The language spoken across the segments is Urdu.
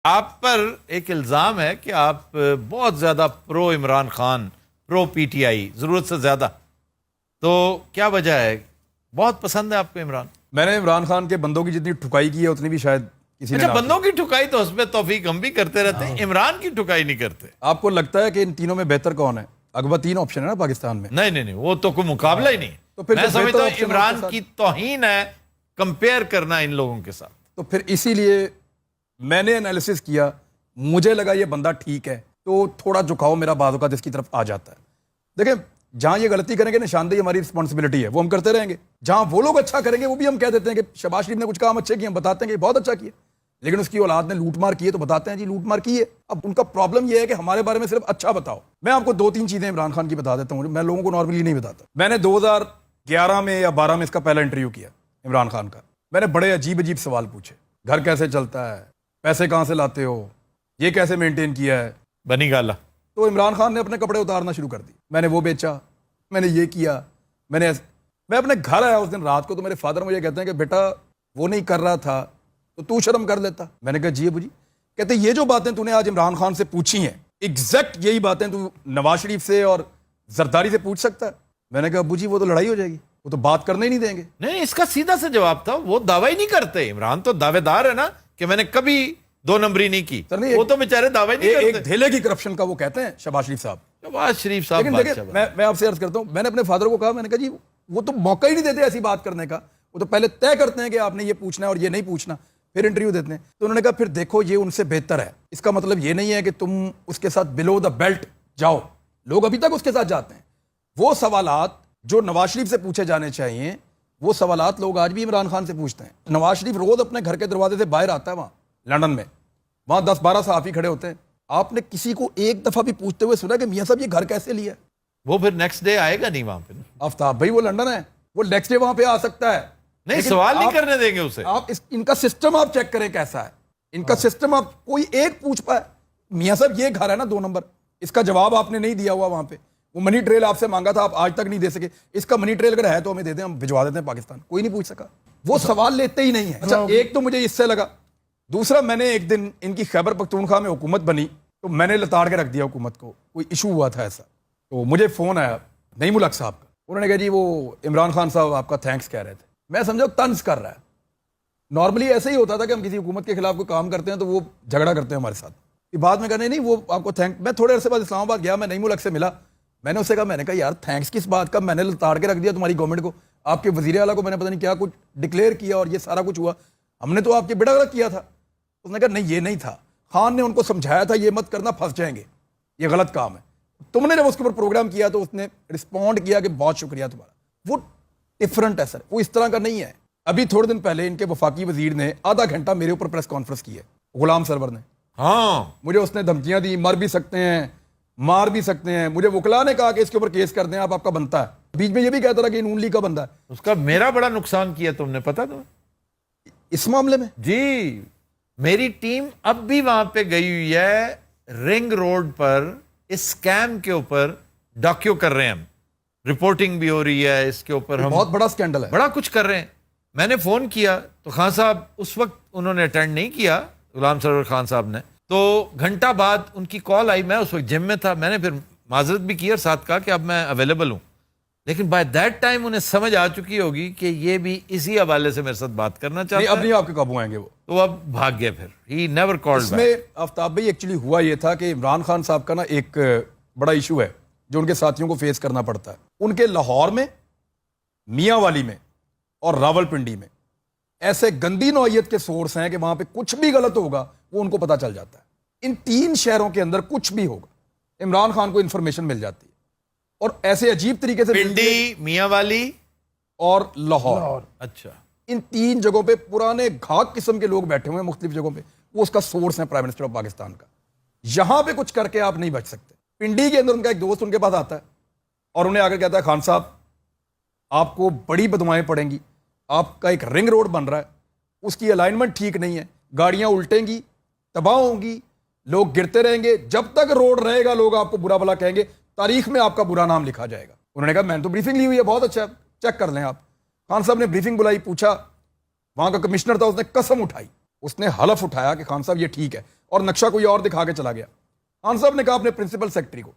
آپ پر ایک الزام ہے کہ آپ بہت زیادہ پرو عمران خان، پرو پی ٹی آئی، ضرورت سے زیادہ. تو کیا وجہ ہے؟ بہت پسند ہے آپ کو عمران؟ میں نے عمران خان کے بندوں کی جتنی ٹھکائی کی ہے اتنی بھی شاید کسی نے اچھا، بندوں کی ٹھکائی تو اس پہ توفیق ہم بھی کرتے رہتے ہیں، عمران کی ٹھکائی نہیں کرتے. آپ کو لگتا ہے کہ ان تینوں میں بہتر کون ہے؟ اگوا 3 آپشن ہے نا پاکستان میں. نہیں، وہ تو کوئی مقابلہ ہی نہیں. تو پھر میں جو سمجھتا بہتر ہوں option عمران ان کے ساتھ- کی توہین ہے کمپیئر کرنا ان لوگوں کے ساتھ. تو پھر اسی لیے میں نے انالیسس کیا، مجھے لگا یہ بندہ ٹھیک ہے، تو تھوڑا جھکاؤ میرا بعض اوقات اس کی طرف آ جاتا ہے. دیکھیں جہاں یہ غلطی کریں گے نشاندہی ہماری رسپانسبلٹی ہے، وہ ہم کرتے رہیں گے. جہاں وہ لوگ اچھا کریں گے وہ بھی ہم کہہ دیتے ہیں کہ شہباز شریف نے کچھ کام اچھے کیے، ہم بتاتے ہیں کہ بہت اچھا کیا، لیکن اس کی اولاد نے لوٹ مار کی ہے تو بتاتے ہیں جی لوٹ مار کی ہے. اب ان کا پرابلم یہ ہے کہ ہمارے بارے میں صرف اچھا بتاؤ. میں آپ کو 2-3 چیزیں عمران خان کی بتا دیتا ہوں، میں لوگوں کو نارملی نہیں بتاتا. میں نے 2011 میں یا 12 میں اس کا پہلا انٹرویو کیا عمران خان کا. میں نے بڑے عجیب سوال پوچھے، گھر کیسے چلتا ہے، پیسے کہاں سے لاتے ہو، یہ کیسے مینٹین کیا ہے، بنی گالا. تو عمران خان نے اپنے کپڑے اتارنا شروع کر دی. میں نے وہ بیچا، میں نے یہ کیا، میں اپنے گھر آیا اس دن رات کو تو میرے فادر مجھے کہتے ہیں کہ بیٹا وہ نہیں کر رہا تھا تو شرم کر لیتا. میں نے کہا جی ابو جی. کہتے یہ جو باتیں تو نے آج عمران خان سے پوچھی ہیں ایگزیکٹ یہی باتیں تو نواز شریف سے اور زرداری سے پوچھ سکتا ہے. میں نے کہا ابو جی وہ تو لڑائی ہو جائے گی، وہ تو بات کرنے ہی نہیں دیں گے. نہیں، اس کا سیدھا سے جواب تھا، وہ دعویٰ ہی نہیں کرتے. عمران تو دعوے دار ہے نا کہ میں نے کبھی 2 نمبری نہیں کی. وہ تو بیچارے دعوے نہیں ایک کرتے. دھیلے کی کرپشن کا وہ کہتے ہیں شہباز شریف صاحب. شہباز شریف صاحب لیکن دیکھیں میں آپ سے عرض کرتا ہوں، میں نے اپنے فادر کو کہا، میں نے کہا جی وہ تو موقع ہی نہیں دیتے ایسی بات کرنے کا، وہ تو پہلے طے کرتے ہیں کہ آپ نے یہ پوچھنا ہے اور یہ نہیں پوچھنا، پھر انٹرویو دیتے ہیں. تو انہوں نے کہا پھر دیکھو یہ ان سے بہتر ہے. اس کا مطلب یہ نہیں ہے کہ تم اس کے ساتھ بلو دا بیلٹ جاؤ، لوگ ابھی تک اس کے ساتھ جاتے ہیں. وہ سوالات جو نواز شریف سے پوچھے جانے چاہیے وہ سوالات لوگ آج بھی عمران خان سے پوچھتے ہیں. نواز شریف روز اپنے گھر کے دروازے سے باہر آتا ہے، وہاں لندن میں، وہاں 10-12 صحافی کھڑے ہوتے ہیں. آپ نے کسی کو ایک دفعہ بھی پوچھتے ہوئے سنا کہ میاں صاحب یہ گھر کیسے لیا؟ وہ پھر نیکسٹ ڈے آئے گا نہیں وہاں پہ. آفتاب بھائی وہ لندن ہے، وہ نیکسٹ ڈے وہاں پہ آ سکتا ہے. نہیں، سوال نہیں کرنے دیں گے اسے. آپ ان کا سسٹم آپ چیک کریں کیسا ہے. ان کا سسٹم آپ کوئی ایک پوچھ پائے میاں صاحب یہ گھر ہے نا 2 نمبر، اس کا جواب آپ نے نہیں دیا ہوا وہاں پہ. وہ منی ٹریل آپ سے مانگا تھا، آپ آج تک نہیں دے سکے. اس کا منی ٹریل اگر ہے تو ہمیں دے دیں، ہم بھجوا دیتے ہیں پاکستان. کوئی نہیں پوچھ سکا، وہ سوال لیتے ہی نہیں ہے. اچھا ایک تو مجھے اس سے لگا. دوسرا میں نے ایک دن ان کی خیبر پختونخوا میں حکومت بنی تو میں نے لتاڑ کے رکھ دیا حکومت کو. کوئی ایشو ہوا تھا ایسا تو مجھے فون آیا نعیم الحق صاحب کا. انہوں نے کہا جی وہ عمران خان صاحب آپ کا تھینکس کہہ رہے تھے. میں سمجھا طنز کر رہا ہے. نارملی ایسے ہی ہوتا تھا کہ ہم کسی حکومت کے خلاف کوئی کام کرتے ہیں تو وہ جھگڑا کرتے ہیں ہمارے ساتھ. بعد میں کہا نہیں وہ آپ کو تھینک. میں تھوڑے عرصے بعد اسلام آباد گیا، میں نعیم الحق سے ملا. میں نے اس سے کہا، میں نے کہا یار تھینکس کس بات کا، میں نے لتاڑ کے رکھ دیا تمہاری گورنمنٹ کو، آپ کے وزیر اعلیٰ کو میں نے پتہ نہیں کیا کچھ ڈکلیئر کیا اور یہ سارا کچھ ہوا، ہم نے تو آپ کے بیڑا غلط کیا تھا. اس نے کہا نہیں یہ نہیں تھا، خان نے ان کو سمجھایا تھا یہ مت کرنا، پھنس جائیں گے، یہ غلط کام ہے. تم نے جب اس کے اوپر پروگرام کیا تو اس نے رسپونڈ کیا کہ بہت شکریہ تمہارا. وہ ڈفرنٹ ہے سر، وہ اس طرح کا نہیں ہے. ابھی تھوڑے دن پہلے ان کے وفاقی وزیر نے آدھا گھنٹہ میرے اوپر پریس کانفرنس کی ہے، غلام سرور نے. ہاں مجھے اس نے دھمکیاں دی، مر بھی سکتے ہیں، مار بھی سکتے ہیں. مجھے وکلا نے کہا کہ اس کے اوپر کیس کر دیں، آپ کا بنتا ہے. بیچ میں یہ بھی کہتا رہا کہ نون لیگ کا بندہ ہے. اس کا میرا بڑا نقصان کیا تم نے، پتا تمہیں اس معاملے میں؟ جی میری ٹیم اب بھی وہاں پہ گئی ہوئی ہے، رنگ روڈ پر اس اسکیم کے اوپر ڈاکیو کر رہے ہیں ہم، رپورٹنگ بھی ہو رہی ہے اس کے اوپر، ہم بہت بڑا سکینڈل ہے، بڑا کچھ کر رہے ہیں. میں نے فون کیا تو خان صاحب اس وقت انہوں نے اٹینڈ نہیں کیا، غلام سرور خان صاحب نے. تو گھنٹہ بعد ان کی کال آئی، میں اس وقت جم میں تھا. میں نے پھر معذرت بھی کی اور ساتھ کہا کہ اب میں اویلیبل ہوں. لیکن بائی دیٹ ٹائم انہیں سمجھ آ چکی ہوگی کہ یہ بھی اسی حوالے سے میرے ساتھ بات کرنا چاہتا ہے. اپنی آپ کے قابو آئیں گے وہ، تو اب بھاگ گئے. پھر ہی نیور کالڈ اس میں آفتاب بھائی ایکچولی ہوا یہ تھا کہ عمران خان صاحب کا نا ایک بڑا ایشو ہے جو ان کے ساتھیوں کو فیس کرنا پڑتا ہے. ان کے لاہور میں، میاں والی میں اور راول پنڈی میں ایسے گندی نوعیت کے سورس ہیں کہ وہاں پہ کچھ بھی غلط ہوگا وہ ان کو پتا چل جاتا ہے. ان 3 شہروں کے اندر کچھ بھی ہوگا عمران خان کو انفارمیشن مل جاتی ہے، اور ایسے عجیب طریقے سے پنڈی، میاں والی اور لاہور. اچھا ان 3 جگہوں پہ پرانے گھاک قسم کے لوگ بیٹھے ہوئے ہیں مختلف جگہوں پہ، وہ اس کا سورس ہے پرائم منسٹر آف پاکستان کا. یہاں پہ کچھ کر کے آپ نہیں بچ سکتے. پنڈی کے اندر ان کا ایک دوست ان کے پاس آتا ہے اور انہیں آ کر کہتا ہے خان صاحب آپ کو بڑی بدوائیں پڑیں گی، آپ کا ایک رنگ روڈ بن رہا ہے، اس کی الائنمنٹ ٹھیک نہیں ہے، گاڑیاں الٹیں گی، تباہ ہوں گی، لوگ گرتے رہیں گے، جب تک روڈ رہے گا لوگ آپ کو برا بھلا کہیں گے، تاریخ میں آپ کا برا نام لکھا جائے گا. انہوں نے کہا میں نے تو بریفنگ لی ہوئی ہے، بہت اچھا، چیک کر لیں آپ. خان صاحب نے بریفنگ بلائی، پوچھا، وہاں کا کمشنر تھا، اس نے قسم اٹھائی، اس نے حلف اٹھایا کہ خان صاحب یہ ٹھیک ہے. اور نقشہ کوئی اور دکھا کے چلا گیا. خان صاحب نے کہا اپنے پرنسپل سیکرٹری کو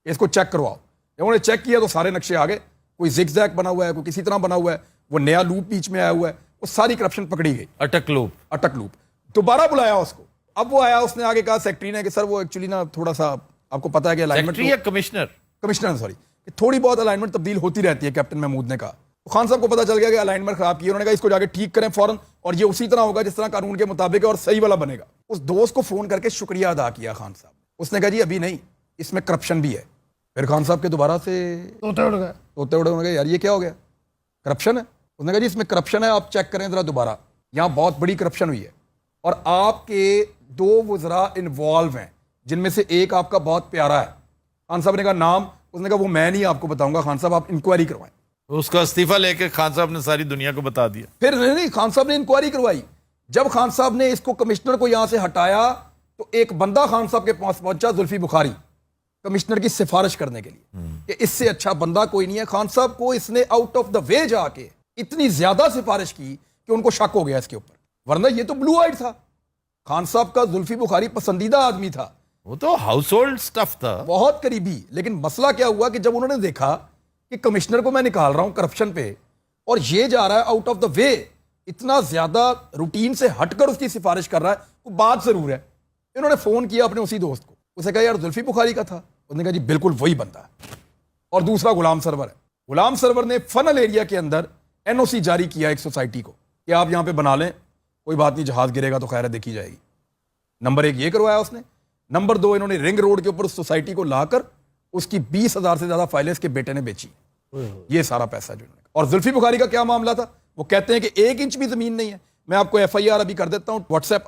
اس کو چیک کرواؤ. جب انہوں نے چیک کیا تو سارے نقشے آ گئے, کوئی زگ زیگ بنا ہوا ہے, کوئی کسی طرح بنا ہوا ہے, وہ نیا لوپ بیچ میں آیا ہوا ہے, وہ ساری کرپشن پکڑی گئی. اٹک لوپ. دوبارہ بلایا اس کو. اب وہ آیا, اس نے آگے کہا سیکرٹری نے کہ سر وہ ایکچولی نا تھوڑا سا آپ کو پتا ہے کہ الائنمنٹ کمشنر سوری تھوڑی بہت الائنمنٹ تبدیل ہوتی رہتی ہے. کیپٹن محمود نے کہا. خان صاحب کو پتا چل گیا کہ الائنمنٹ خراب کی. انہوں نے کہا اس کو جا کے ٹھیک کریں فوراً, اور یہ اسی طرح ہوگا جس طرح قانون کے مطابق ہے اور صحیح والا بنے گا. اس دوست کو فون کر کے شکریہ ادا کیا خان صاحب. اس نے کہا جی ابھی نہیں, اس میں کرپشن بھی ہے. پھر خان صاحب کے دوبارہ سے توتے اڑ گئے, یار یہ کیا ہو گیا, کرپشن ہے. اس نے کہا جی اس میں کرپشن ہے, آپ چیک کریں ذرا دوبارہ, یہاں بہت بڑی کرپشن ہوئی ہے اور آپ کے 2 وزراء انوالو ہیں جن میں سے ایک آپ کا بہت پیارا ہے. خان صاحب نے کہا نام, اس نے کہا وہ میں نہیں آپ کو بتاؤں گا, خان صاحب آپ انکوائری کروائیں. اس کا استعفیٰ لے کے خان صاحب نے ساری دنیا کو بتا دیا. پھر نہیں, خان صاحب نے انکوائری کروائی. جب خان صاحب نے اس کو کمشنر کو یہاں سے ہٹایا تو ایک بندہ خان صاحب کے پاس پہنچا, زلفی بخاری, کمشنر کی سفارش کرنے کے لیے کہ اس سے اچھا بندہ کوئی نہیں ہے. خان صاحب کو اس نے آؤٹ آف دا وے جا کے اتنی زیادہ سفارش کی کہ ان کو شک ہو گیا اس کے اوپر, ورنہ یہ تو بلو آئیڈ تھا. خان صاحب کا زلفی بخاری پسندیدہ آدمی تھا, وہ تو ہاؤس ہولڈ سٹف تھا, بہت قریبی. لیکن مسئلہ کیا ہوا کہ جب انہوں نے دیکھا کہ کمشنر کو میں نکال رہا ہوں کرپشن پہ اور یہ جا رہا ہے آؤٹ آف دا وے, اتنا زیادہ روٹین سے ہٹ کر اس کی سفارش کر رہا ہے, وہ بات ضرور ہے. انہوں نے فون کیا اپنے اسی دوست کو, اسے کہا یار زلفی بخاری کا تھا. اس نے کہا جی بالکل وہی بندہ ہے. اور دوسرا غلام سرور ہے. غلام سرور نے فنل ایریا کے اندر NOC جاری کیا ایک سوسائٹی کو کہ آپ یہاں پہ بنا لیں, کوئی بات نہیں, جہاز گرے گا تو خیر ہے دیکھی جائے گی. نمبر 1 یہ کروایا اس نے. نمبر 2 انہوں نے رنگ روڈ کے اوپر اس سوسائٹی کو لا کر اس کی 20,000 سے زیادہ فائلیں اس کے بیٹے نے بیچی. یہ سارا پیسہ جو انہوں نے. اور زلفی بخاری کا کیا معاملہ تھا, وہ کہتے ہیں کہ 1 انچ بھی زمین نہیں ہے. میں آپ کو FIR ابھی کر دیتا ہوں, واٹس ایپ